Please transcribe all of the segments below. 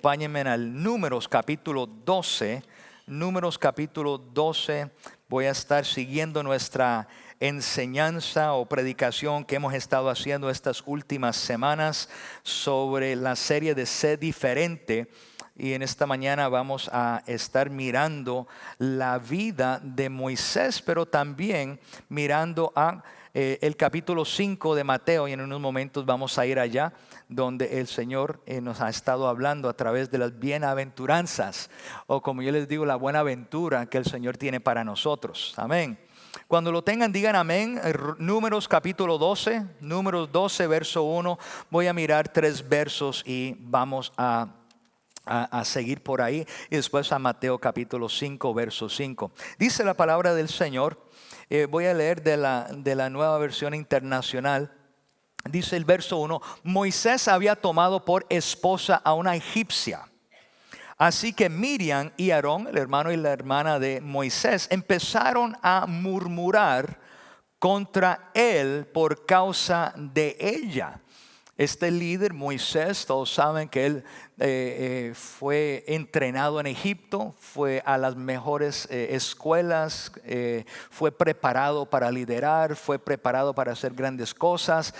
acompáñenme al Números capítulo 12. Números capítulo 12. Voy a estar siguiendo nuestra enseñanza o predicación que hemos estado haciendo estas últimas semanas sobre la serie de Sé Diferente. Y en esta mañana vamos a estar mirando la vida de Moisés, pero también mirando a el capítulo 5 de Mateo, y en unos momentos vamos a ir allá donde el Señor nos ha estado hablando a través de las bienaventuranzas, o como yo les digo, la buena aventura que el Señor tiene para nosotros. Amén. Cuando lo tengan, digan amén. Números capítulo 12, Números 12, verso 1. Voy a mirar 3 versos y vamos a seguir por ahí, y después a Mateo capítulo 5, verso 5. Dice la palabra del Señor. Voy a leer de la Nueva Versión Internacional. Dice el verso 1: Moisés había tomado por esposa a una egipcia. Así que Miriam y Aarón, el hermano y la hermana de Moisés, empezaron a murmurar contra él por causa de ella. Este líder, Moisés, todos saben que él fue entrenado en Egipto, fue a las mejores escuelas, fue preparado para liderar, fue preparado para hacer grandes cosas.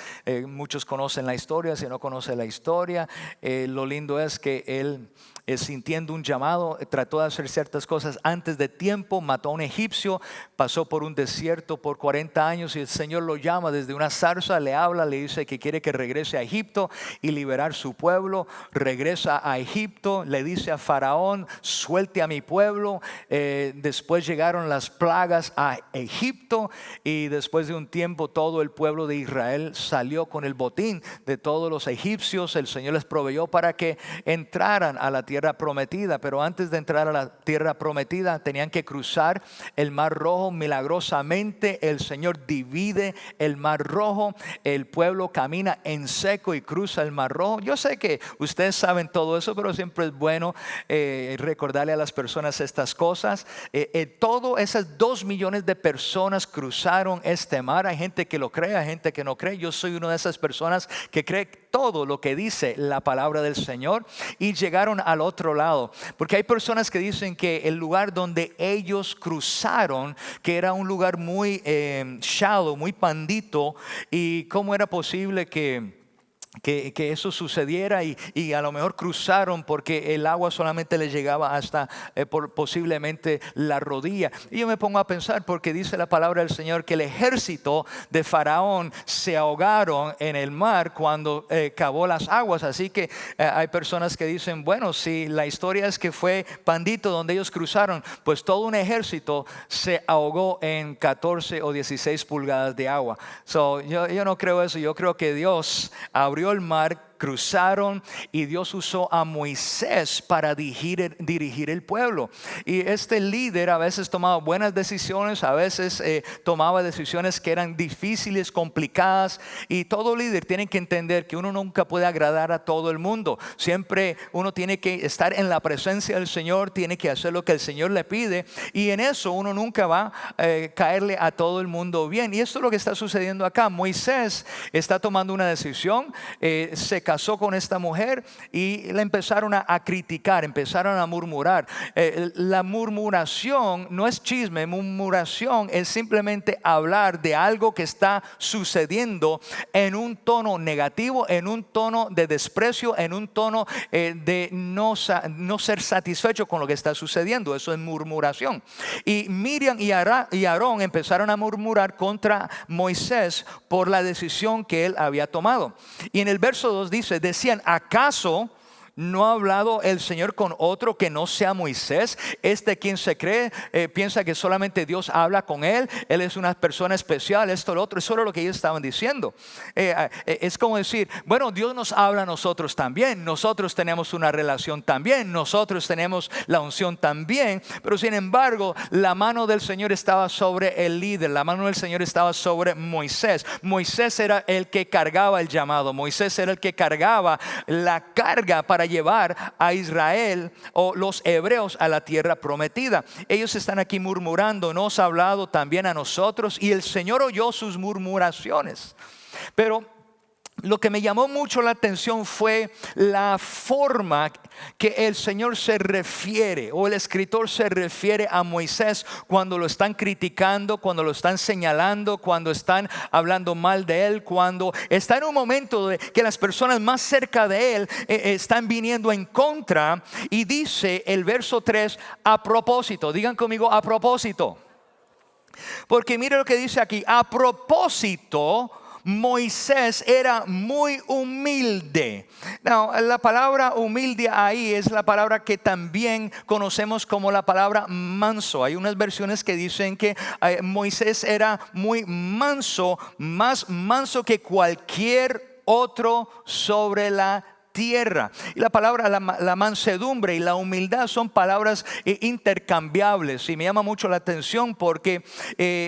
Muchos conocen la historia. Si no conocen la historia, lo lindo es que él, sintiendo un llamado, trató de hacer ciertas cosas antes de tiempo. Mató a un egipcio, pasó por un desierto por 40 años, y el Señor lo llama desde una zarza, le habla, le dice que quiere que regrese a Egipto y liberar su pueblo. Regresa a Egipto, le dice a Faraón: suelte a mi pueblo. Después llegaron las plagas a Egipto, y después de un tiempo todo el pueblo de Israel salió con el botín de todos los egipcios. El Señor les proveyó para que entraran a la tierra prometida, pero antes de entrar a la tierra prometida tenían que cruzar el Mar Rojo. Milagrosamente el Señor divide el Mar Rojo, el pueblo camina en seco y cruza el Mar Rojo. Yo sé que ustedes saben todo eso, pero siempre es bueno recordarle a las personas estas cosas. Todo esas 2 millones de personas cruzaron este mar. Hay gente que lo cree, hay gente que no cree. Yo soy una de esas personas que cree todo lo que dice la palabra del Señor, y llegaron al otro lado. Porque hay personas que dicen que el lugar donde ellos cruzaron, que era un lugar muy shallow, muy pandito, y cómo era posible que eso sucediera, y a lo mejor cruzaron porque el agua solamente les llegaba hasta posiblemente la rodilla. Y yo me pongo a pensar, porque dice la palabra del Señor que el ejército de Faraón se ahogaron en el mar cuando cavó las aguas. Así que hay personas que dicen, bueno, si la historia es que fue pandito donde ellos cruzaron, pues todo un ejército se ahogó en 14 o 16 pulgadas de agua. Yo no creo eso. Yo creo que Dios abrió el mar, cruzaron, y Dios usó a Moisés para dirigir el pueblo. Y este líder a veces tomaba buenas decisiones, a veces tomaba decisiones que eran difíciles, complicadas. Y todo líder tiene que entender que uno nunca puede agradar a todo el mundo. Siempre uno tiene que estar en la presencia del Señor, tiene que hacer lo que el Señor le pide, y en eso uno nunca va a caerle a todo el mundo bien. Y esto es lo que está sucediendo acá. Moisés está tomando una decisión. Se casó con esta mujer y la empezaron a criticar, empezaron a murmurar. La murmuración no es chisme. Murmuración es simplemente hablar de algo que está sucediendo en un tono negativo, en un tono de desprecio, en un tono de no ser satisfecho con lo que está sucediendo. Eso es murmuración. Y Miriam y Aarón empezaron a murmurar contra Moisés por la decisión que él había tomado. Y en el verso 2 dice: decían, ¿acaso ¿no ha hablado el Señor con otro que no sea Moisés? Quien se cree, piensa que solamente Dios habla con él. Él es una persona especial, esto, lo otro. Eso era lo que ellos estaban diciendo. Es como decir, bueno, Dios nos habla a nosotros también. Nosotros tenemos una relación también. Nosotros tenemos la unción también. Pero sin embargo, la mano del Señor estaba sobre el líder. La mano del Señor estaba sobre Moisés. Moisés era el que cargaba el llamado. Moisés era el que cargaba la carga para llevar a Israel o los hebreos a la tierra prometida. Ellos están aquí murmurando, nos ha hablado también a nosotros, y el Señor oyó sus murmuraciones. Pero lo que me llamó mucho la atención fue la forma que el Señor se refiere, o el escritor se refiere a Moisés cuando lo están criticando, cuando lo están señalando, cuando están hablando mal de él, cuando está en un momento de que las personas más cerca de él están viniendo en contra. Y dice el verso 3, a propósito, digan conmigo, a propósito. Porque mire lo que dice aquí, a propósito, Moisés era muy humilde. La palabra humilde ahí es la palabra que también conocemos como la palabra manso. Hay unas versiones que dicen que Moisés era muy manso, más manso que cualquier otro sobre la tierra. Y la palabra la mansedumbre y la humildad son palabras intercambiables, y me llama mucho la atención porque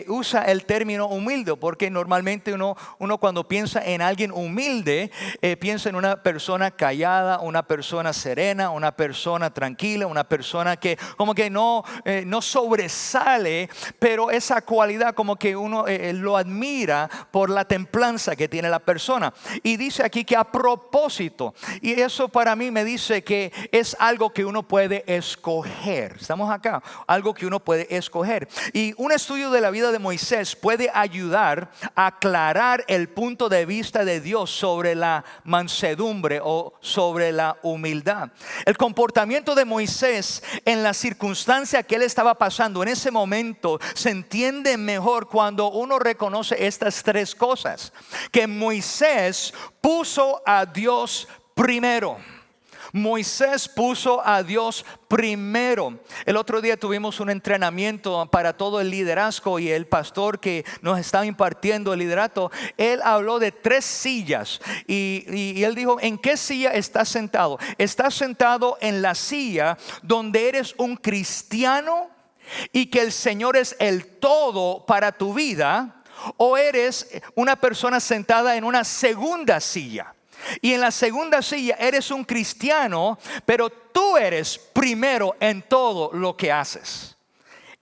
usa el término humilde, porque normalmente uno cuando piensa en alguien humilde piensa en una persona callada, una persona serena, una persona tranquila, una persona que como que no sobresale, pero esa cualidad como que uno lo admira por la templanza que tiene la persona. Y dice aquí que a propósito. Y eso para mí me dice que es algo que uno puede escoger. Estamos acá, algo que uno puede escoger. Y un estudio de la vida de Moisés puede ayudar a aclarar el punto de vista de Dios sobre la mansedumbre o sobre la humildad. El comportamiento de Moisés en la circunstancia que él estaba pasando en ese momento se entiende mejor cuando uno reconoce estas tres cosas: que Moisés puso a Dios primero. Moisés puso a Dios primero. El otro día tuvimos un entrenamiento para todo el liderazgo, y el pastor que nos estaba impartiendo el liderato, él habló de 3 sillas y él dijo: ¿en qué silla estás sentado? Estás sentado en la silla donde eres un cristiano y que el Señor es el todo para tu vida, o eres una persona sentada en una segunda silla. Y en la segunda silla eres un cristiano, pero tú eres primero en todo lo que haces.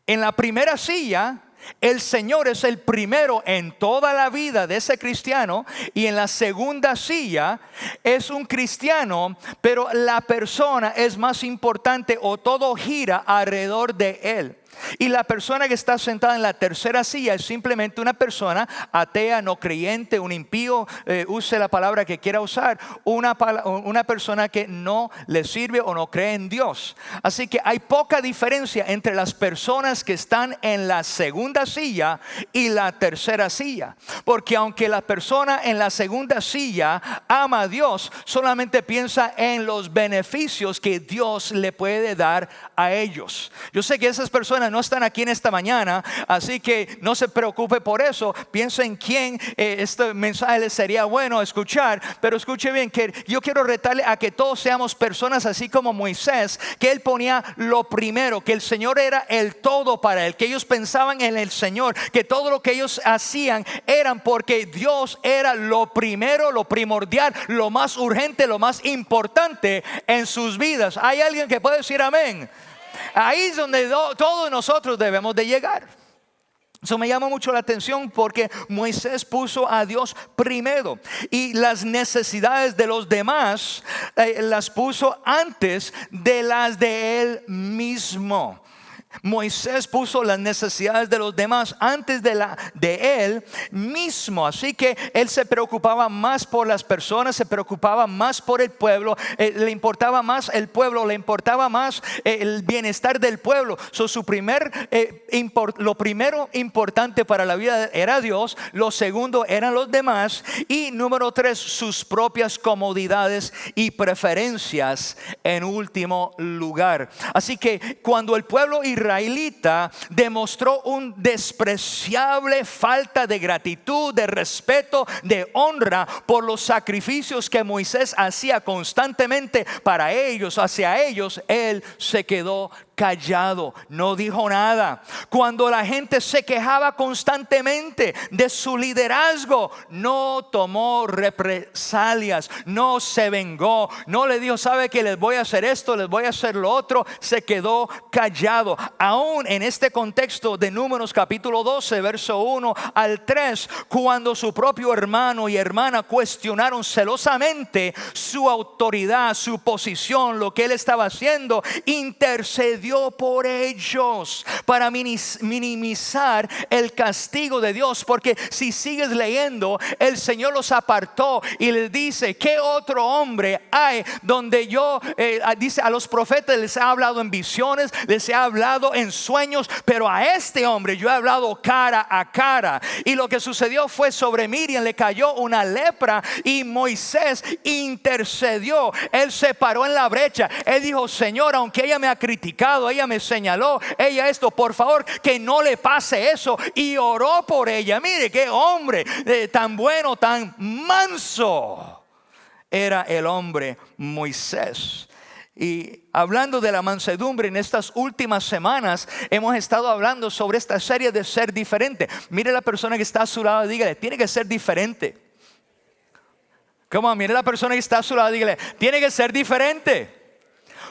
En la primera silla, el Señor es el primero en toda la vida de ese cristiano. Y en la segunda silla es un cristiano, pero la persona es más importante, o todo gira alrededor de él. Y la persona que está sentada en la tercera silla es simplemente una persona atea, no creyente, un impío, use la palabra que quiera usar, una persona que no le sirve o no cree en Dios. Así que hay poca diferencia entre las personas que están en la segunda silla y la tercera silla, porque aunque la persona en la segunda silla ama a Dios, solamente piensa en los beneficios que Dios le puede dar a ellos. Yo sé que esas personas no están aquí en esta mañana, así que no se preocupe por eso. Piensa en quién este mensaje les sería bueno escuchar. Pero escuche bien, que yo quiero retarle a que todos seamos personas así como Moisés, que él ponía lo primero, que el Señor era el todo para él, que ellos pensaban en el Señor, que todo lo que ellos hacían eran porque Dios era lo primero, lo primordial, lo más urgente, lo más importante en sus vidas. ¿Hay alguien que puede decir amén? Ahí es donde todos nosotros debemos de llegar. Eso me llama mucho la atención porque Moisés puso a Dios primero, y las necesidades de los demás las puso antes de las de él mismo. Moisés puso las necesidades de los demás antes de él mismo. Así que él se preocupaba más por las personas, se preocupaba más por el pueblo, le importaba más el pueblo, le importaba más el bienestar del pueblo. Lo primero importante para la vida era Dios, lo segundo eran los demás, y número 3, sus propias comodidades y preferencias en último lugar. Así que cuando el pueblo israelita demostró un despreciable falta de gratitud, de respeto, de honra por los sacrificios que Moisés hacía constantemente para ellos, hacia ellos, él se quedó callado, no dijo nada. Cuando la gente se quejaba constantemente de su liderazgo, no tomó represalias, no se vengó, no le dijo, sabe que les voy a hacer esto, les voy a hacer lo otro. Se quedó callado. Aún en este contexto de Números capítulo 12, verso 1 al 3, cuando su propio hermano y hermana cuestionaron celosamente su autoridad, su posición, lo que él estaba haciendo, intercedió por ellos para minimizar el castigo de Dios. Porque si sigues leyendo, el Señor los apartó y les dice, ¿qué otro hombre hay donde yo, dice, a los profetas les he hablado en visiones, les he hablado en sueños, pero a este hombre yo he hablado cara a cara? Y lo que sucedió fue, sobre Miriam le cayó una lepra y Moisés intercedió. Él se paró en la brecha. Él dijo, Señor, aunque ella me ha criticado, ella me señaló, ella esto, por favor que no le pase eso. Y oró por ella. Mire qué hombre tan bueno, tan manso era el hombre Moisés. Y hablando de la mansedumbre, en estas últimas semanas hemos estado hablando sobre esta serie de ser diferente. Mire la persona que está a su lado y dígale, tiene que ser diferente. Mire la persona que está a su lado y dígale, tiene que ser diferente.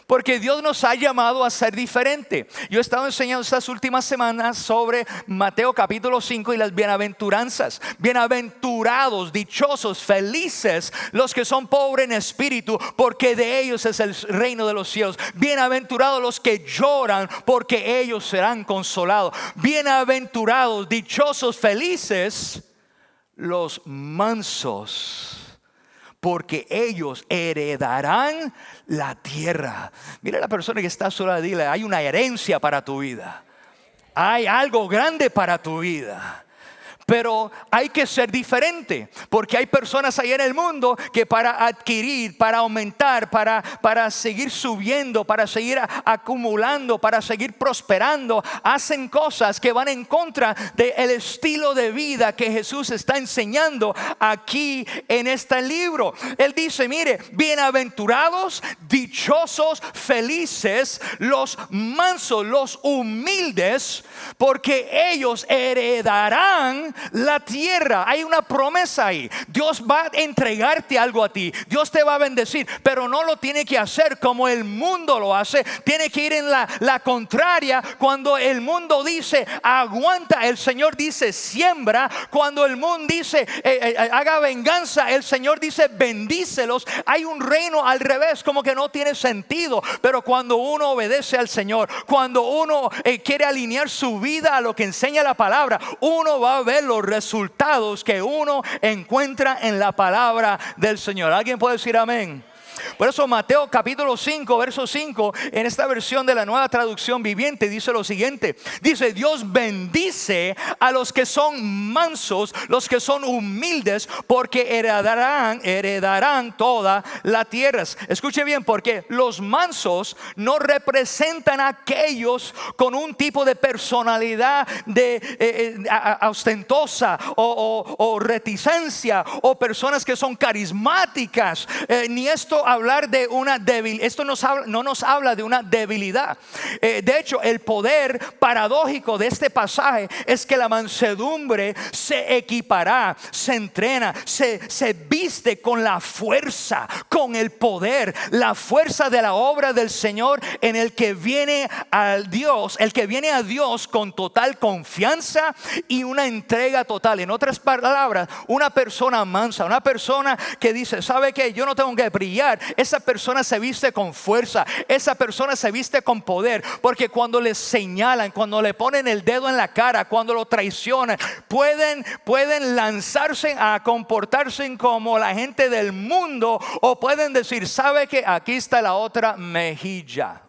Porque Dios nos ha llamado a ser diferente. Yo he estado enseñando estas últimas semanas sobre Mateo capítulo 5 y las bienaventuranzas. Bienaventurados, dichosos, felices los que son pobres en espíritu, porque de ellos es el reino de los cielos. Bienaventurados los que lloran, porque ellos serán consolados. Bienaventurados, dichosos, felices los mansos, porque ellos heredarán la tierra. Mira la persona que está sola, dile, hay una herencia para tu vida. Hay algo grande para tu vida. Pero hay que ser diferente, porque hay personas ahí en el mundo que para adquirir, para aumentar, para seguir subiendo, para seguir acumulando, para seguir prosperando, hacen cosas que van en contra del estilo de vida que Jesús está enseñando aquí en este libro. Él dice, mire, bienaventurados, dichosos, felices, los mansos, los humildes, porque ellos heredarán la tierra. Hay una promesa ahí. Dios va a entregarte algo a ti. Dios te va a bendecir, pero no lo tiene que hacer como el mundo lo hace. Tiene que ir en la contraria. Cuando el mundo dice aguanta, el Señor dice siembra. Cuando el mundo dice haga venganza, el Señor dice bendícelos. Hay un reino al revés, como que no tiene sentido. Pero cuando uno obedece al Señor, cuando uno quiere alinear su vida a lo que enseña la palabra, uno va a ver los resultados que uno encuentra en la palabra del Señor. ¿Alguien puede decir amén? Por eso Mateo capítulo 5 verso 5, en esta versión de la Nueva Traducción Viviente, dice lo siguiente. Dice, Dios bendice a los que son mansos, los que son humildes, porque heredarán toda la tierra. Escuche bien, porque los mansos no representan a aquellos con un tipo de personalidad ostentosa o reticencia, o personas que son carismáticas, ni esto hablar de una debilidad. Esto no nos habla de una debilidad. De hecho, el poder paradójico de este pasaje es que la mansedumbre se equipará, se entrena, se viste con la fuerza, con el poder, la fuerza de la obra del Señor, en el que viene a Dios, el que viene a Dios con total confianza y una entrega total. En otras palabras, una persona mansa, una persona que dice, ¿sabe qué? Yo no tengo que brillar. Esa persona se viste con fuerza, esa persona se viste con poder, porque cuando le señalan, cuando le ponen el dedo en la cara, cuando lo traicionan, pueden lanzarse a comportarse como la gente del mundo, o pueden decir, ¿sabe qué? Aquí está la otra mejilla.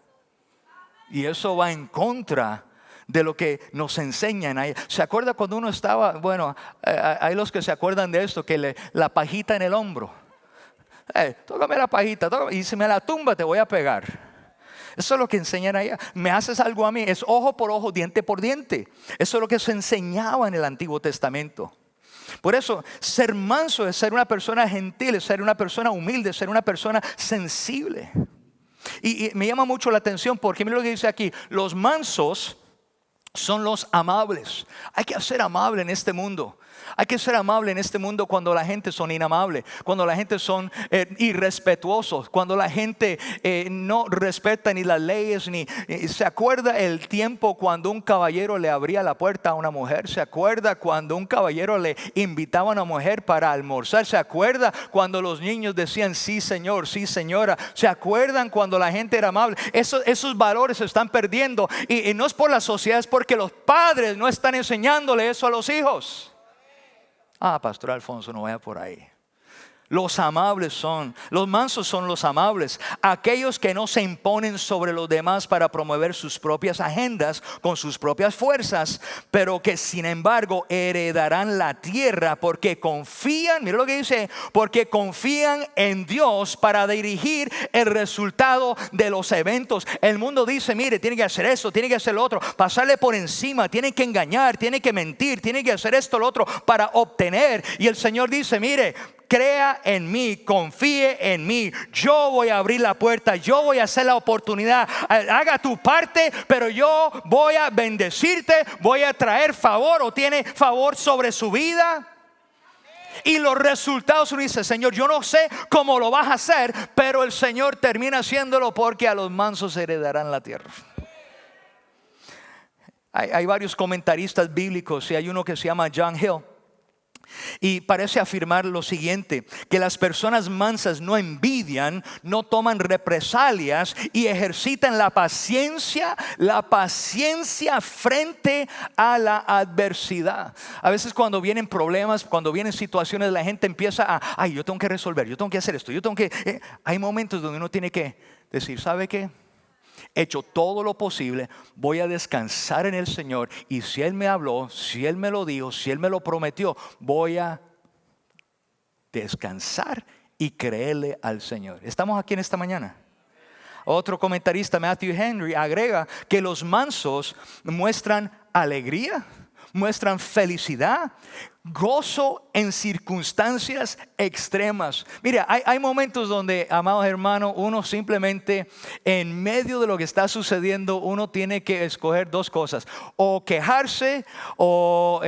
Y eso va en contra de lo que nos enseñan ahí. ¿Se acuerda cuando uno estaba? Bueno, hay los que se acuerdan de esto, que la pajita en el hombro. Tócame la pajita, tócame, y si me la tumba te voy a pegar. Eso es lo que enseñan ahí. Me haces algo a mí, es ojo por ojo, diente por diente. Eso es lo que se enseñaba en el Antiguo Testamento. Por eso, ser manso es ser una persona gentil, es ser una persona humilde, ser una persona sensible. Y me llama mucho la atención porque mira lo que dice aquí: los mansos son los amables. Hay que ser amable en este mundo. Hay que ser amable en este mundo cuando la gente son inamables, cuando la gente son irrespetuosos, cuando la gente no respeta ni las leyes, ni se acuerda el tiempo cuando un caballero le abría la puerta a una mujer. Se acuerda cuando un caballero le invitaba a una mujer para almorzar. Se acuerda cuando los niños decían sí señor, sí señora. Se acuerdan cuando la gente era amable. Esos valores se están perdiendo y no es por la sociedad, es porque los padres no están enseñándole eso a los hijos. Pastor Alfonso, no vaya por ahí. Los mansos son los amables, aquellos que no se imponen sobre los demás para promover sus propias agendas con sus propias fuerzas, pero que sin embargo heredarán la tierra porque confían, mira lo que dice, porque confían en Dios para dirigir el resultado de los eventos. El mundo dice, mire, tiene que hacer esto, tiene que hacer lo otro, pasarle por encima, tiene que engañar, tiene que mentir, tiene que hacer esto, lo otro para obtener. Y el Señor dice, mire, crea en mí, confíe en mí. Yo voy a abrir la puerta, yo voy a hacer la oportunidad. Haga tu parte, pero yo voy a bendecirte, voy a traer favor o tiene favor sobre su vida. Y los resultados, uno dice, Señor, yo no sé cómo lo vas a hacer, pero el Señor termina haciéndolo porque a los mansos heredarán la tierra. Hay varios comentaristas bíblicos y hay uno que se llama John Hill. Y parece afirmar lo siguiente: que las personas mansas no envidian, no toman represalias y ejercitan la paciencia frente a la adversidad. A veces cuando vienen problemas, cuando vienen situaciones, la gente empieza yo tengo que resolver, yo tengo que hacer esto, hay momentos donde uno tiene que decir, ¿sabe qué? He hecho todo lo posible, voy a descansar en el Señor. Y si Él me habló, si Él me lo dijo, si Él me lo prometió, voy a descansar y creerle al Señor. ¿Estamos aquí en esta mañana? Otro comentarista, Matthew Henry, agrega que los mansos muestran alegría, muestran felicidad, gozo en circunstancias extremas. Mira, hay momentos donde, amados hermanos, uno simplemente en medio de lo que está sucediendo, uno tiene que escoger dos cosas: o quejarse o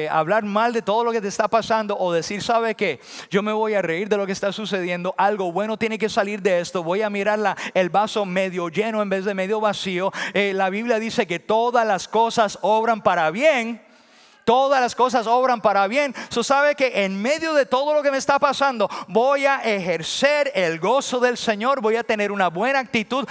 hablar mal de todo lo que te está pasando, o decir, ¿sabe qué? Yo me voy a reír de lo que está sucediendo, algo bueno tiene que salir de esto, voy a mirar el vaso medio lleno en vez de medio vacío. La Biblia dice que todas las cosas obran para bien. Todas las cosas obran para bien. Sabe que en medio de todo lo que me está pasando, voy a ejercer el gozo del Señor, voy a tener una buena actitud,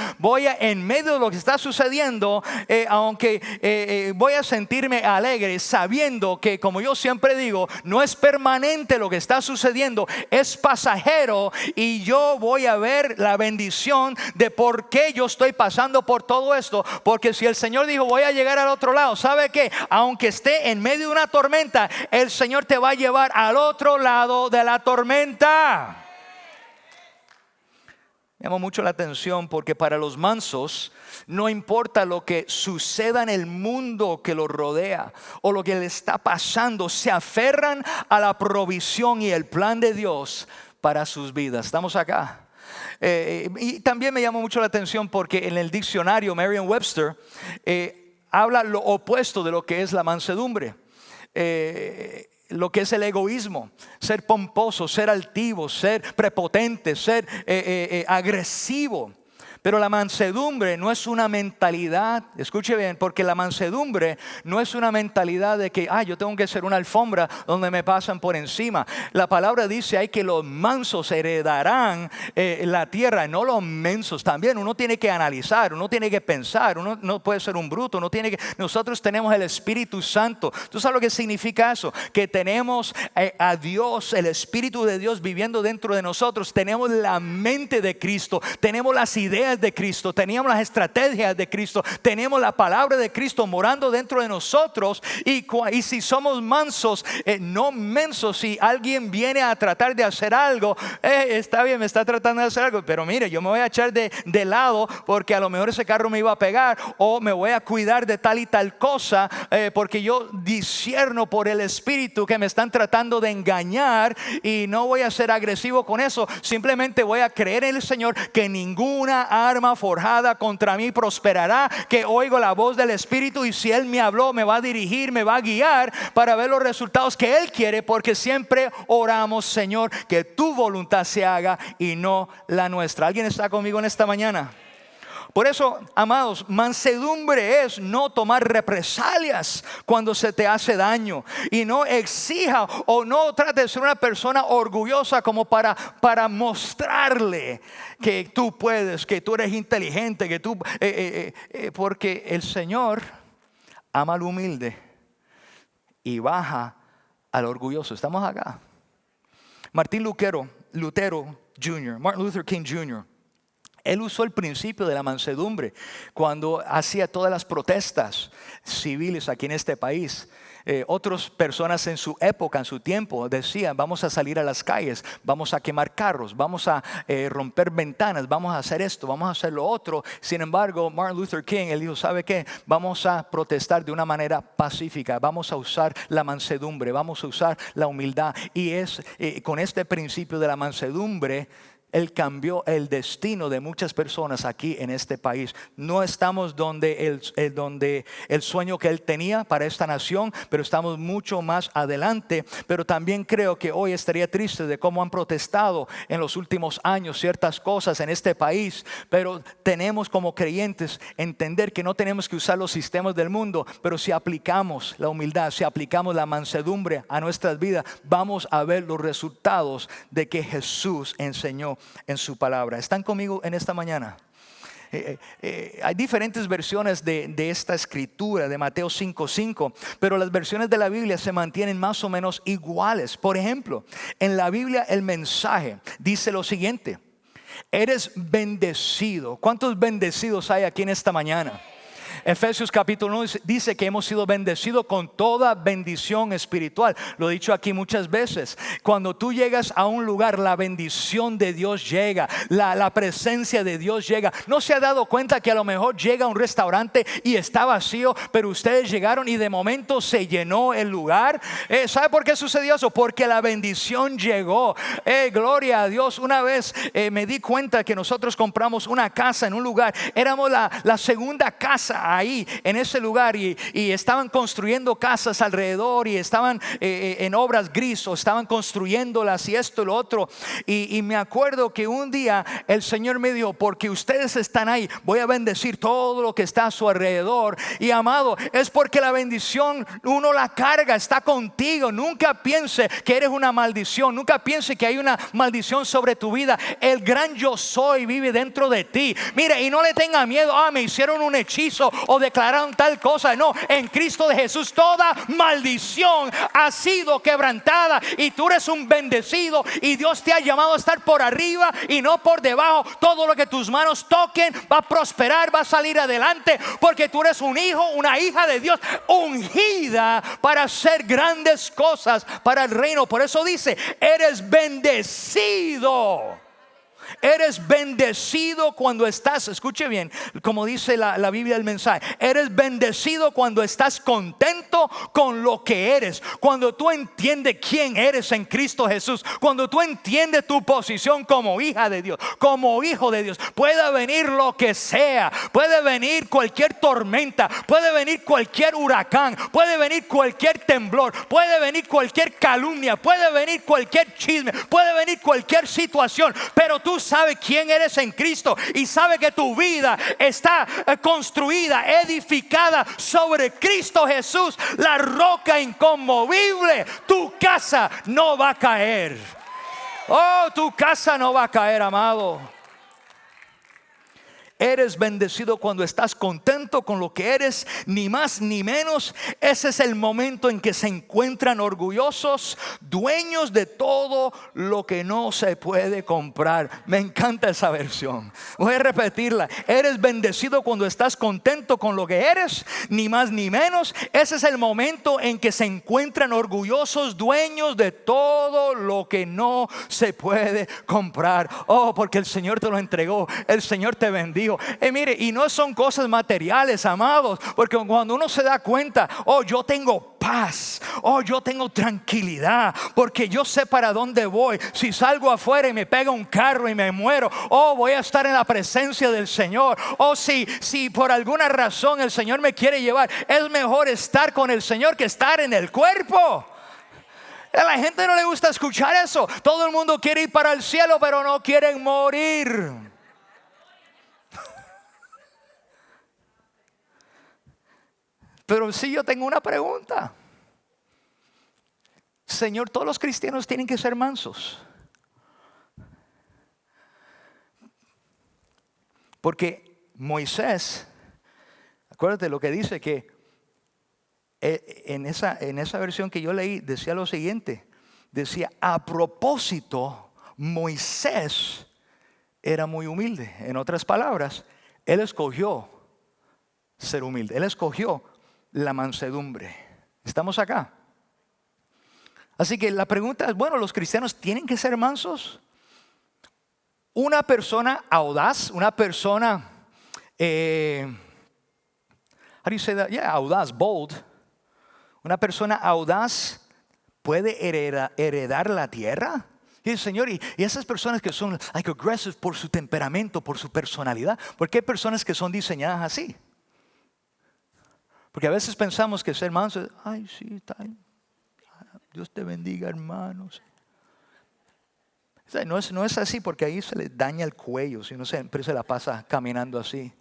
en medio de lo que está sucediendo, aunque voy a sentirme alegre, sabiendo que, como yo siempre digo, no es permanente lo que está sucediendo, es pasajero, y yo voy a ver la bendición de por qué yo estoy pasando por todo esto. Porque si el Señor dijo, voy a llegar al otro lado, ¿sabe qué? Aunque esté en medio de una tormenta, el Señor te va a llevar al otro lado de la tormenta. Me llama mucho la atención porque para los mansos no importa lo que suceda en el mundo que los rodea o lo que le está pasando, se aferran a la provisión y el plan de Dios para sus vidas. ¿Estamos acá? Y también me llama mucho la atención porque en el diccionario Merriam-Webster habla lo opuesto de lo que es la mansedumbre. Lo que es el egoísmo, ser pomposo, ser altivo, ser prepotente, ser agresivo. Pero la mansedumbre no es una mentalidad, escuche bien, porque la mansedumbre no es una mentalidad de que yo tengo que ser una alfombra donde me pasan por encima. La palabra dice ahí que los mansos heredarán la tierra, no los mensos. También uno tiene que analizar, uno tiene que pensar, uno no puede ser un bruto, nosotros tenemos el Espíritu Santo. ¿Tú sabes lo que significa eso? Que tenemos a Dios, el Espíritu de Dios viviendo dentro de nosotros. Tenemos la mente de Cristo, tenemos las ideas de Cristo, teníamos las estrategias de Cristo, tenemos la palabra de Cristo morando dentro de nosotros. Y si somos mansos, no mensos, si alguien viene a tratar de hacer algo, está bien, me está tratando de hacer algo, pero mire, yo me voy a echar de lado porque a lo mejor ese carro me iba a pegar, o me voy a cuidar de tal y tal cosa, porque yo discierno por el Espíritu que me están tratando de engañar, y no voy a ser agresivo con eso. Simplemente voy a creer en el Señor que ninguna arma forjada contra mí prosperará, que oigo la voz del Espíritu, y si Él me habló, me va a dirigir, me va a guiar para ver los resultados que Él quiere, porque siempre oramos, Señor, que tu voluntad se haga y no la nuestra. ¿Alguien está conmigo en esta mañana? Por eso, amados, mansedumbre es no tomar represalias cuando se te hace daño, y no exija o no trate de ser una persona orgullosa como para mostrarle que tú puedes, que tú eres inteligente, que tú porque el Señor ama al humilde y baja al orgulloso. Estamos acá. Martin Lutero Jr., Martin Luther King Jr., él usó el principio de la mansedumbre cuando hacía todas las protestas civiles aquí en este país. Otras personas en su época, en su tiempo, decían: vamos a salir a las calles, vamos a quemar carros, vamos a romper ventanas, vamos a hacer esto, vamos a hacer lo otro. Sin embargo, Martin Luther King, él dijo: ¿sabe qué? Vamos a protestar de una manera pacífica, vamos a usar la mansedumbre, vamos a usar la humildad. Y es con este principio de la mansedumbre, Él cambió el destino de muchas personas aquí en este país. No estamos donde el sueño que Él tenía para esta nación, pero estamos mucho más adelante. Pero también creo que hoy estaría triste de cómo han protestado en los últimos años ciertas cosas en este país. Pero tenemos como creyentes entender que no tenemos que usar los sistemas del mundo, pero si aplicamos la humildad, si aplicamos la mansedumbre a nuestras vidas, vamos a ver los resultados de que Jesús enseñó en su palabra. ¿Están conmigo en esta mañana? Hay diferentes versiones de esta escritura de Mateo 5:5, pero las versiones de la Biblia se mantienen más o menos iguales. Por ejemplo, en la Biblia el mensaje dice lo siguiente: eres bendecido. ¿Cuántos bendecidos hay aquí en esta mañana? Efesios capítulo 1 dice que hemos sido bendecidos con toda bendición espiritual. Lo he dicho aquí muchas veces. Cuando tú llegas a un lugar, la bendición de Dios llega, la presencia de Dios llega. ¿No se ha dado cuenta que a lo mejor llega a un restaurante y está vacío, pero ustedes llegaron y de momento se llenó el lugar? ¿Sabe por qué sucedió eso? Porque la bendición llegó. Gloria a Dios. Una vez me di cuenta que nosotros compramos una casa en un lugar. Éramos la segunda casa ahí en ese lugar, y estaban construyendo casas alrededor, y estaban en obras gris, o estaban construyéndolas y esto y lo otro. Y me acuerdo que un día el Señor me dijo: porque ustedes están ahí, voy a bendecir todo lo que está a su alrededor. Y amado, es porque la bendición uno la carga, está contigo. Nunca piense que eres una maldición, nunca piense que hay una maldición sobre tu vida. El gran yo soy vive dentro de ti. Mire, y no le tenga miedo: me hicieron un hechizo o declararon tal cosa. No, en Cristo de Jesús toda maldición ha sido quebrantada, y tú eres un bendecido, y Dios te ha llamado a estar por arriba y no por debajo. Todo lo que tus manos toquen va a prosperar, va a salir adelante, porque tú eres un hijo, una hija de Dios, ungida para hacer grandes cosas para el reino. Por eso dice: eres bendecido. Eres bendecido cuando estás, escuche bien, como dice la Biblia, el mensaje: eres bendecido cuando estás contento con lo que eres. Cuando tú entiendes quién eres en Cristo Jesús, cuando tú entiendes tu posición como hija de Dios, como hijo de Dios. Puede venir lo que sea, puede venir cualquier tormenta, puede venir cualquier huracán, puede venir cualquier temblor, puede venir cualquier calumnia, puede venir cualquier chisme, puede venir cualquier situación, pero tú sabes quién eres en Cristo, y sabes que tu vida está construida, edificada sobre Cristo Jesús, la roca inconmovible. Tu casa no va a caer. Tu casa no va a caer, amado. Eres bendecido cuando estás contento con lo que eres, ni más ni menos. Ese es el momento en que se encuentran orgullosos, dueños de todo lo que no se puede comprar. Me encanta esa versión. Voy a repetirla. Eres bendecido cuando estás contento con lo que eres, ni más ni menos. Ese es el momento en que se encuentran orgullosos, dueños de todo lo que no se puede comprar. Porque el Señor te lo entregó, el Señor te bendijo, dijo, mire, y no son cosas materiales, amados, porque cuando uno se da cuenta, oh, yo tengo paz, oh, yo tengo tranquilidad, porque yo sé para dónde voy. Si salgo afuera y me pega un carro y me muero, oh, voy a estar en la presencia del Señor. Oh, si por alguna razón el Señor me quiere llevar, es mejor estar con el Señor que estar en el cuerpo. A la gente no le gusta escuchar eso. Todo el mundo quiere ir para el cielo, pero no quieren morir. Pero sí, yo tengo una pregunta. Señor, todos los cristianos tienen que ser mansos. Porque Moisés, acuérdate lo que dice, que en esa versión que yo leí decía lo siguiente. Decía, a propósito, Moisés era muy humilde. En otras palabras, él escogió ser humilde. Él escogió la mansedumbre. ¿Estamos acá? Así que la pregunta es, bueno, ¿los cristianos tienen que ser mansos? Una persona audaz, una persona, how do you say that? Yeah, audaz, bold. Una persona audaz puede heredar la tierra. Y el Señor, y esas personas que son like aggressive por su temperamento, por su personalidad, porque hay personas que son diseñadas así. Porque a veces pensamos que ser manso es, ay, sí, está bien. Dios te bendiga, hermanos. No es así, porque ahí se le daña el cuello si uno siempre se la pasa caminando así.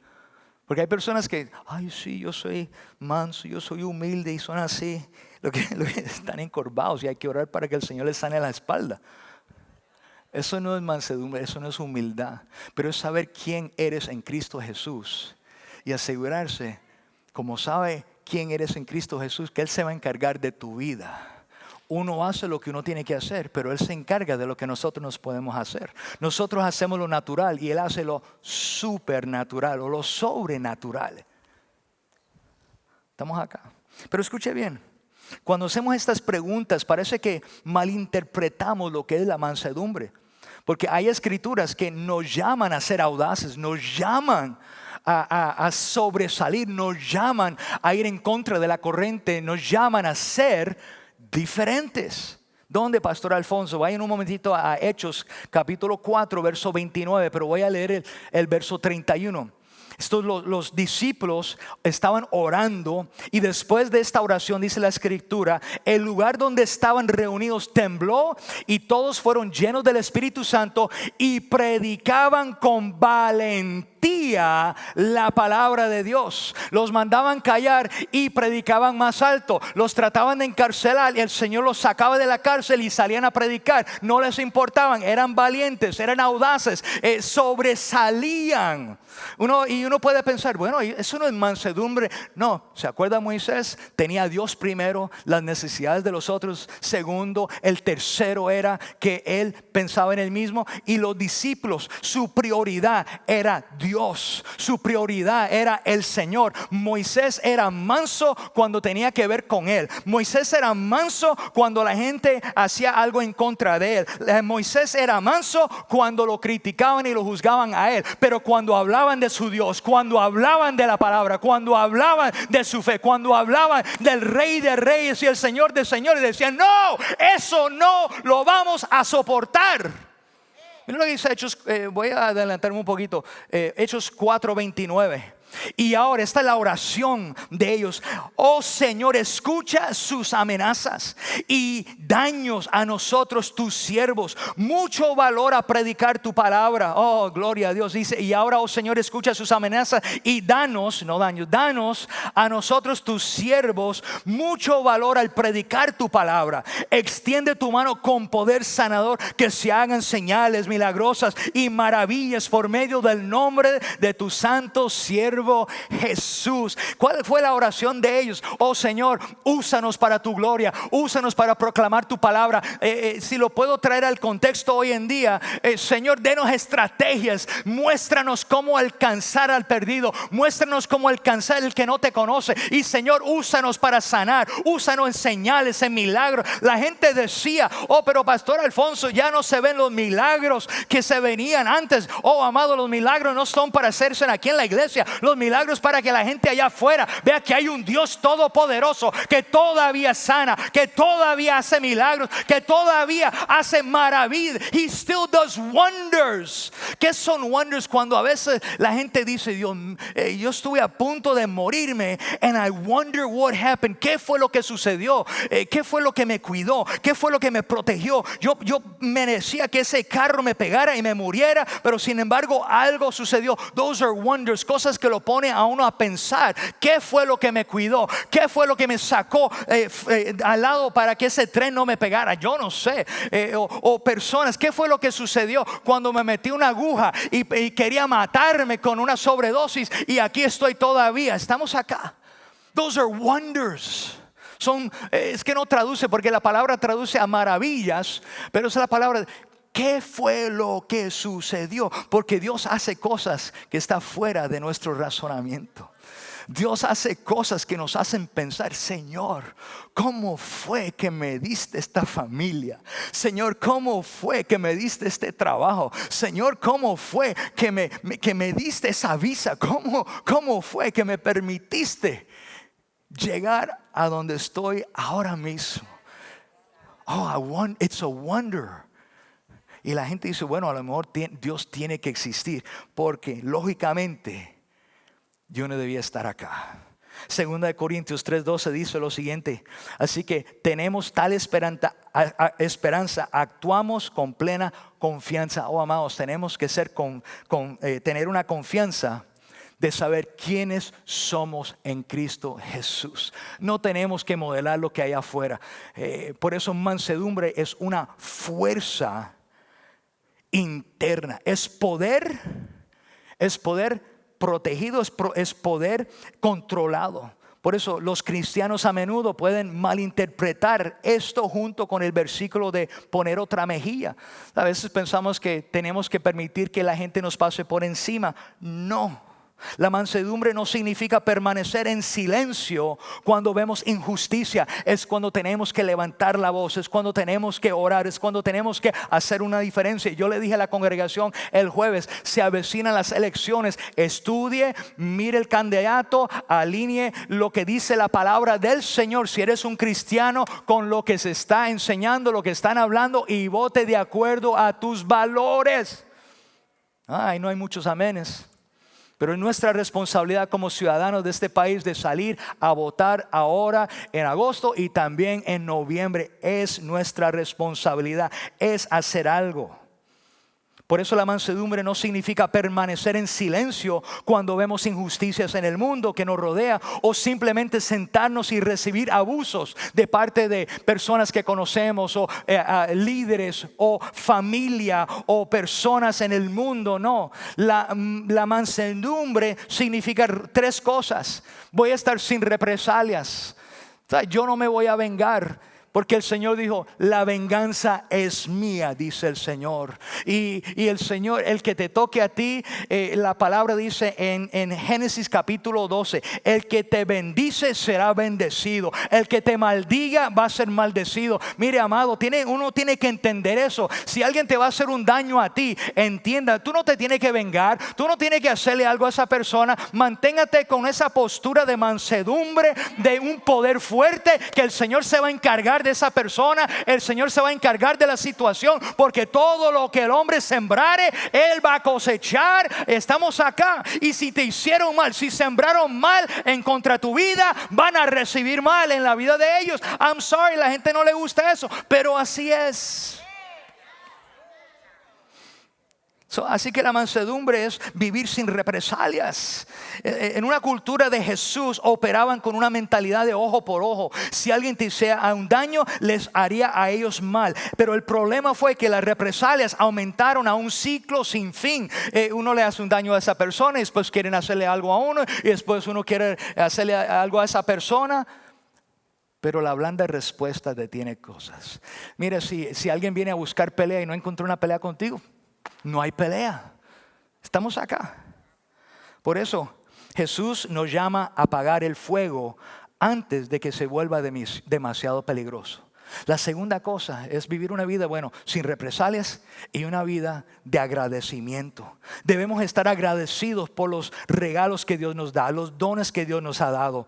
Porque hay personas que, ay, sí, yo soy manso, yo soy humilde, y son así. Lo que están encorvados, y hay que orar para que el Señor les sane la espalda. Eso no es mansedumbre, eso no es humildad. Pero es saber quién eres en Cristo Jesús. Y asegurarse, como sabe quién eres en Cristo Jesús, que Él se va a encargar de tu vida. Uno hace lo que uno tiene que hacer, pero Él se encarga de lo que nosotros nos podemos hacer. Nosotros hacemos lo natural y Él hace lo supernatural o lo sobrenatural. Estamos acá. Pero escuche bien, cuando hacemos estas preguntas parece que malinterpretamos lo que es la mansedumbre. Porque hay escrituras que nos llaman a ser audaces, nos llaman a sobresalir, nos llaman a ir en contra de la corriente, nos llaman a ser diferentes. ¿Dónde, Pastor Alfonso? Vayan un momentito a Hechos capítulo 4 verso 29, pero voy a leer el verso 31. Los discípulos estaban orando, y después de esta oración, dice la escritura, el lugar donde estaban reunidos tembló, y todos fueron llenos del Espíritu Santo y predicaban con valentía la palabra de Dios. Los mandaban callar y predicaban más alto. Los trataban de encarcelar y el Señor los sacaba de la cárcel y salían a predicar. No les importaban, eran valientes, eran audaces, sobresalían. Uno puede pensar, bueno, eso no es mansedumbre. No, ¿se acuerda Moisés? Tenía a Dios primero, las necesidades de los otros segundo, el tercero era que él pensaba en él mismo. Y los discípulos, su prioridad era Dios, su prioridad era el Señor. Moisés era manso cuando tenía que ver con él. Moisés era manso cuando la gente hacía algo en contra de él. Moisés era manso cuando lo criticaban y lo juzgaban a él. Pero cuando hablaban de su Dios, cuando hablaban de la palabra, cuando hablaban de su fe, cuando hablaban del Rey de Reyes y el Señor de Señores, decían, no, eso no lo vamos a soportar. Mira lo que dice Hechos, voy a adelantarme un poquito, Hechos 4:29. Y ahora esta es la oración de ellos. Oh Señor, escucha sus amenazas y daños a nosotros tus siervos. Mucho valor a predicar tu palabra. Oh, gloria a Dios. Dice, y ahora, oh Señor, escucha sus amenazas y danos, no daños, danos a nosotros tus siervos mucho valor al predicar tu palabra. Extiende tu mano con poder sanador, que se hagan señales milagrosas y maravillas por medio del nombre de tu santo siervo siervo Jesús. ¿Cuál fue la oración de ellos? Oh Señor, úsanos para tu gloria, úsanos para proclamar tu palabra. Si lo puedo traer al contexto hoy en día, Señor, denos estrategias, muéstranos cómo alcanzar al perdido, muéstranos cómo alcanzar el que no te conoce. Y Señor, úsanos para sanar, úsanos en señales, en milagros. La gente decía: oh, pero Pastor Alfonso, ya no se ven los milagros que se venían antes. Oh, amado, los milagros no son para hacerse aquí en la iglesia. Los milagros para que la gente allá afuera vea que hay un Dios todopoderoso, que todavía sana, que todavía hace milagros, que todavía hace maravillas. He still does wonders. ¿Qué son wonders? Cuando a veces la gente dice: Dios, yo estuve a punto de morirme, and I wonder what happened. ¿Qué fue lo que sucedió? ¿Qué fue lo que me cuidó? ¿Qué fue lo que me protegió? Yo merecía que ese carro me pegara y me muriera, pero sin embargo algo sucedió. Those are wonders, cosas que lo ponen a uno a pensar: ¿qué fue lo que me cuidó? ¿Qué fue lo que me sacó al lado para que ese tren no me pegara? Yo no sé. O personas, ¿qué fue lo que sucedió cuando me metí una aguja y quería matarme con una sobredosis, y aquí estoy todavía? Estamos acá. Those are wonders. Es que no traduce, porque la palabra traduce a maravillas, pero es la palabra: ¿qué fue lo que sucedió? Porque Dios hace cosas que están fuera de nuestro razonamiento. Dios hace cosas que nos hacen pensar: Señor, ¿cómo fue que me diste esta familia? Señor, ¿cómo fue que me diste este trabajo? Señor, ¿cómo fue que me diste esa visa? ¿Cómo fue que me permitiste llegar a donde estoy ahora mismo? Oh, it's a wonder. Y la gente dice: bueno, a lo mejor Dios tiene que existir, porque lógicamente yo no debía estar acá. Segunda de Corintios 3:12 dice lo siguiente: así que tenemos tal esperanza, actuamos con plena confianza. Oh, amados, tenemos que tener una confianza de saber quiénes somos en Cristo Jesús. No tenemos que modelar lo que hay afuera. Por eso mansedumbre es una fuerza interna. Es poder protegido, es poder controlado. Por eso los cristianos a menudo pueden malinterpretar esto junto con el versículo de poner otra mejilla. A veces pensamos que tenemos que permitir que la gente nos pase por encima. No. La mansedumbre no significa permanecer en silencio cuando vemos injusticia. Es cuando tenemos que levantar la voz, es cuando tenemos que orar, es cuando tenemos que hacer una diferencia. Yo le dije a la congregación el jueves: se avecinan las elecciones, estudie, mire el candidato, alinee lo que dice la palabra del Señor, si eres un cristiano, con lo que se está enseñando, lo que están hablando, y vote de acuerdo a tus valores. Ay, no hay muchos amenes. Pero es nuestra responsabilidad como ciudadanos de este país de salir a votar ahora en agosto y también en noviembre. Es nuestra responsabilidad, es hacer algo. Por eso la mansedumbre no significa permanecer en silencio cuando vemos injusticias en el mundo que nos rodea, o simplemente sentarnos y recibir abusos de parte de personas que conocemos, o líderes, o familia, o personas en el mundo. No, la mansedumbre significa tres cosas. Voy a estar sin represalias. O sea, yo no me voy a vengar, porque el Señor dijo: la venganza es mía, dice el Señor. Y el Señor, el que te toque a ti, la palabra dice en Génesis capítulo 12: el que te bendice será bendecido, el que te maldiga va a ser maldecido. Mire, amado, uno tiene que entender eso. Si alguien te va a hacer un daño a ti, entienda, tú no te tienes que vengar, tú no tienes que hacerle algo a esa persona. Manténgate con esa postura de mansedumbre, de un poder fuerte, que el Señor se va a encargar de esa persona. El Señor se va a encargar de la situación, porque todo lo que el hombre sembrare, él va a cosechar. Estamos acá, y si te hicieron mal, si sembraron mal en contra tu vida, van a recibir mal en la vida de ellos. I'm sorry, la gente no le gusta eso, pero así es. Así que la mansedumbre es vivir sin represalias. En una cultura de Jesús operaban con una mentalidad de ojo por ojo. Si alguien te hacía un daño, les haría a ellos mal. Pero el problema fue que las represalias aumentaron a un ciclo sin fin. Uno le hace un daño a esa persona y después quieren hacerle algo a uno, y después uno quiere hacerle algo a esa persona. Pero la blanda respuesta detiene cosas. Mira, si alguien viene a buscar pelea y no encontró una pelea contigo, no hay pelea. Estamos acá. Por eso Jesús nos llama a apagar el fuego antes de que se vuelva demasiado peligroso. La segunda cosa es vivir una vida, sin represalias y una vida de agradecimiento. Debemos estar agradecidos por los regalos que Dios nos da, los dones que Dios nos ha dado.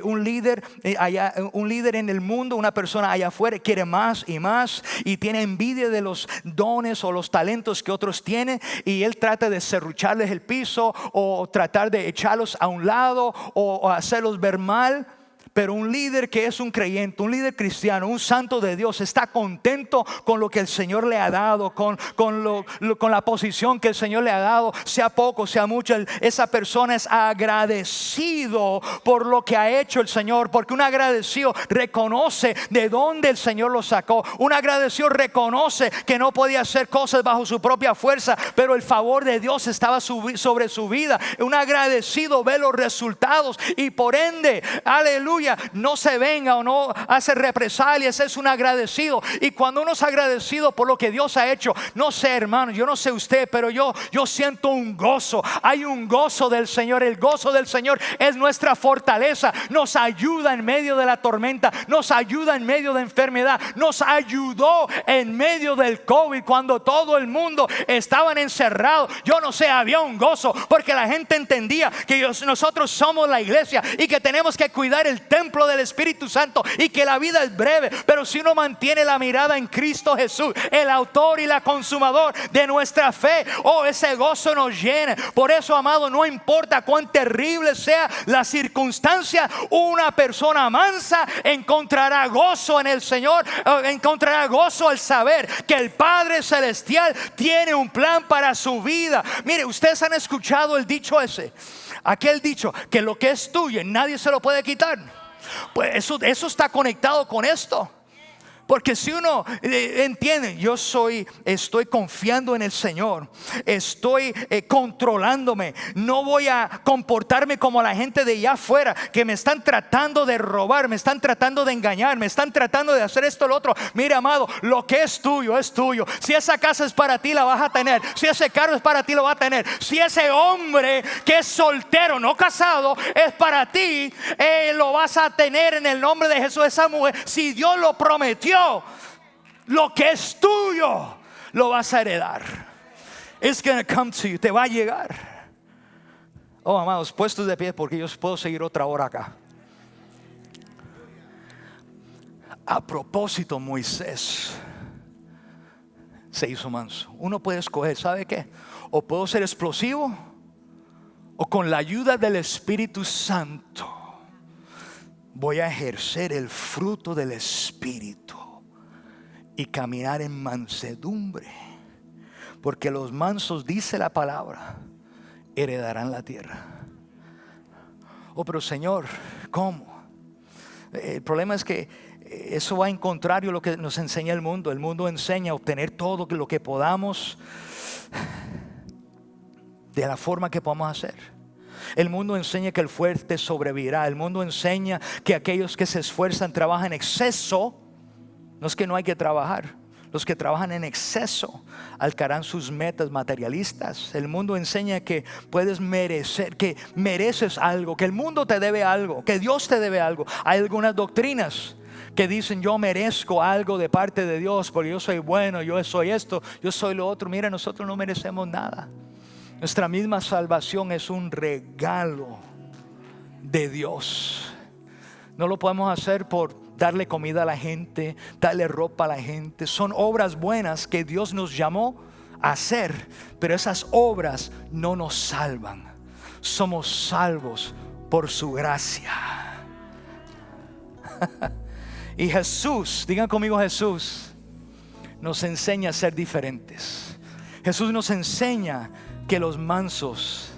Un líder en el mundo, una persona allá afuera quiere más y más y tiene envidia de los dones o los talentos que otros tienen, y él trata de serrucharles el piso o tratar de echarlos a un lado o hacerlos ver mal. Pero un líder que es un creyente, un líder cristiano, un santo de Dios, está contento con lo que el Señor le ha dado, con la posición que el Señor le ha dado, sea poco, sea mucho. Esa persona es agradecido por lo que ha hecho el Señor, porque un agradecido reconoce de dónde el Señor lo sacó. Un agradecido reconoce que no podía hacer cosas bajo su propia fuerza, pero el favor de Dios estaba sobre su vida. Un agradecido ve los resultados y por ende, aleluya, no se venga o no hace represalias. Es un agradecido. Y cuando uno es agradecido por lo que Dios ha hecho, no sé, hermano, yo no sé usted, pero yo siento un gozo. Hay un gozo del Señor. El gozo del Señor es nuestra fortaleza. Nos ayuda en medio de la tormenta, nos ayuda en medio de enfermedad, nos ayudó en medio del COVID cuando todo el mundo estaban encerrados. Yo no sé, había un gozo porque la gente entendía que nosotros somos la iglesia y que tenemos que cuidar el templo del Espíritu Santo y que la vida es breve. Pero si uno mantiene la mirada en Cristo Jesús, el autor y la consumador de nuestra fe, ese gozo nos llena. Por eso, amado, no importa cuán terrible sea la circunstancia, una persona mansa encontrará gozo en el Señor, encontrará gozo al saber que el Padre Celestial tiene un plan para su vida. Mire, ustedes han escuchado el dicho ese, aquel dicho que lo que es tuyo nadie se lo puede quitar. Pues eso está conectado con esto. Porque si uno entiende, estoy confiando en el Señor, estoy controlándome, no voy a comportarme como la gente de allá afuera que me están tratando de robar, me están tratando de engañar, me están tratando de hacer esto o lo otro. Mira, amado, lo que es tuyo es tuyo. Si esa casa es para ti, la vas a tener. Si ese carro es para ti, lo vas a tener. Si ese hombre que es soltero, no casado, es para ti, lo vas a tener en el nombre de Jesús. Esa mujer, si Dios lo prometió, lo que es tuyo lo vas a heredar. It's gonna come to you. Te va a llegar. Amados, puestos de pie porque yo puedo seguir otra hora acá. A propósito, Moisés se hizo manso. Uno puede escoger, ¿sabe qué? O puedo ser explosivo, o con la ayuda del Espíritu Santo voy a ejercer el fruto del Espíritu y caminar en mansedumbre, porque los mansos, dice la palabra, heredarán la tierra. Pero Señor, ¿cómo? El problema es que eso va en contrario a lo que nos enseña el mundo. El mundo enseña a obtener todo lo que podamos de la forma que podamos hacer. El mundo enseña que el fuerte sobrevivirá. El mundo enseña que aquellos que se esfuerzan trabajan en exceso. No es que no hay que trabajar. Los que trabajan en exceso alcanzarán sus metas materialistas. El mundo enseña que puedes merecer, que mereces algo, que el mundo te debe algo, que Dios te debe algo. Hay algunas doctrinas que dicen: yo merezco algo de parte de Dios porque yo soy bueno, yo soy esto, yo soy lo otro. Mira, nosotros no merecemos nada. Nuestra misma salvación es un regalo de Dios. No lo podemos hacer por darle comida a la gente, darle ropa a la gente. Son obras buenas que Dios nos llamó a hacer, pero esas obras no nos salvan. Somos salvos por su gracia. Y Jesús, digan conmigo, Jesús nos enseña a ser diferentes. Jesús nos enseña que los mansos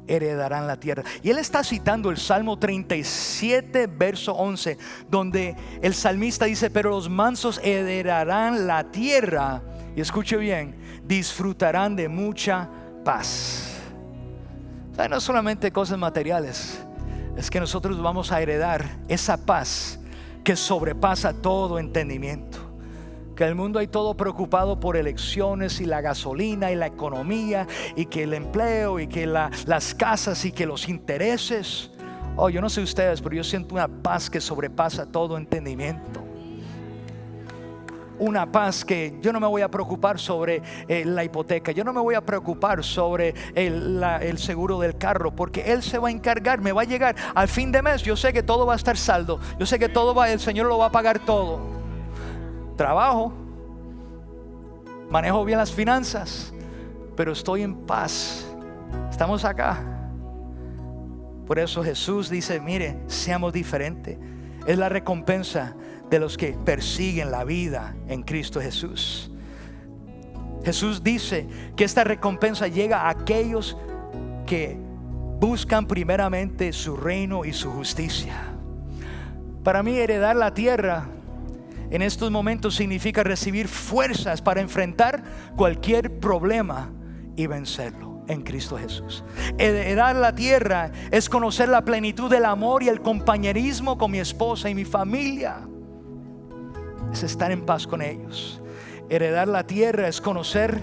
heredarán la tierra. Y Él está citando el Salmo 37, verso 11, donde el salmista dice: pero los mansos heredarán la tierra. Y escuche bien: disfrutarán de mucha paz. O sea, no solamente cosas materiales, es que nosotros vamos a heredar esa paz que sobrepasa todo entendimiento. Que el mundo hay todo preocupado por elecciones y la gasolina y la economía y que el empleo y que las casas y que los intereses. Oh, yo no sé ustedes, pero yo siento una paz que sobrepasa todo entendimiento. Una paz que yo no me voy a preocupar sobre la hipoteca. Yo no me voy a preocupar sobre el seguro del carro, porque Él se va a encargar. Me va a llegar al fin de mes. Yo sé que todo va a estar saldo. Yo sé que el Señor lo va a pagar todo. Trabajo, manejo bien las finanzas, pero estoy en paz. Estamos acá. Por eso Jesús dice: mire, seamos diferentes. Es la recompensa de los que persiguen la vida en Cristo Jesús. Jesús dice que esta recompensa llega a aquellos que buscan primeramente su reino y su justicia. Para mí, heredar la tierra en estos momentos significa recibir fuerzas para enfrentar cualquier problema y vencerlo en Cristo Jesús. Heredar la tierra es conocer la plenitud del amor y el compañerismo con mi esposa y mi familia. Es estar en paz con ellos. Heredar la tierra es conocer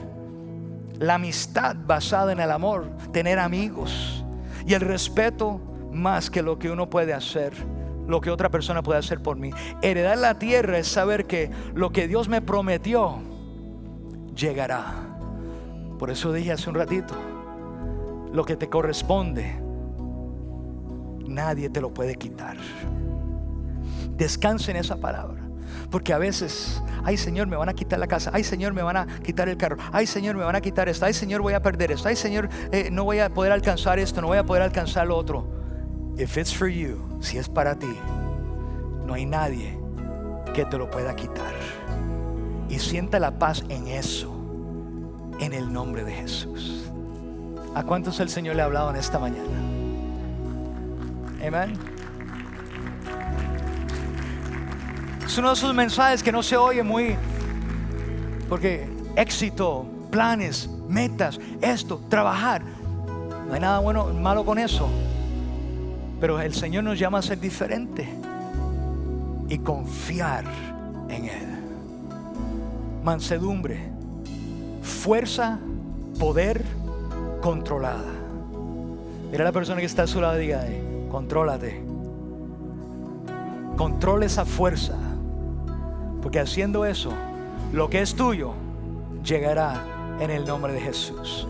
la amistad basada en el amor, tener amigos y el respeto más que lo que uno puede hacer, lo que otra persona puede hacer por mí. Heredar la tierra es saber que lo que Dios me prometió llegará. Por eso dije hace un ratito: lo que te corresponde, nadie te lo puede quitar. Descansa en esa palabra, porque a veces: ay, Señor, me van a quitar la casa. Ay, Señor, me van a quitar el carro. Ay, Señor, me van a quitar esto. Ay, Señor, voy a perder esto. Ay, Señor, no voy a poder alcanzar esto, no voy a poder alcanzar lo otro. If it's for you, si es para ti, no hay nadie que te lo pueda quitar. Y sienta la paz en eso, en el nombre de Jesús. ¿A cuántos el Señor le ha hablado en esta mañana? Amén. Es uno de esos mensajes que no se oye muy, porque éxito, planes, metas, esto, trabajar, no hay nada bueno, malo con eso. Pero el Señor nos llama a ser diferente y confiar en Él. Mansedumbre, fuerza, poder, controlada. Mira a la persona que está a su lado y diga: contrólate. Controla esa fuerza, porque haciendo eso, lo que es tuyo llegará en el nombre de Jesús.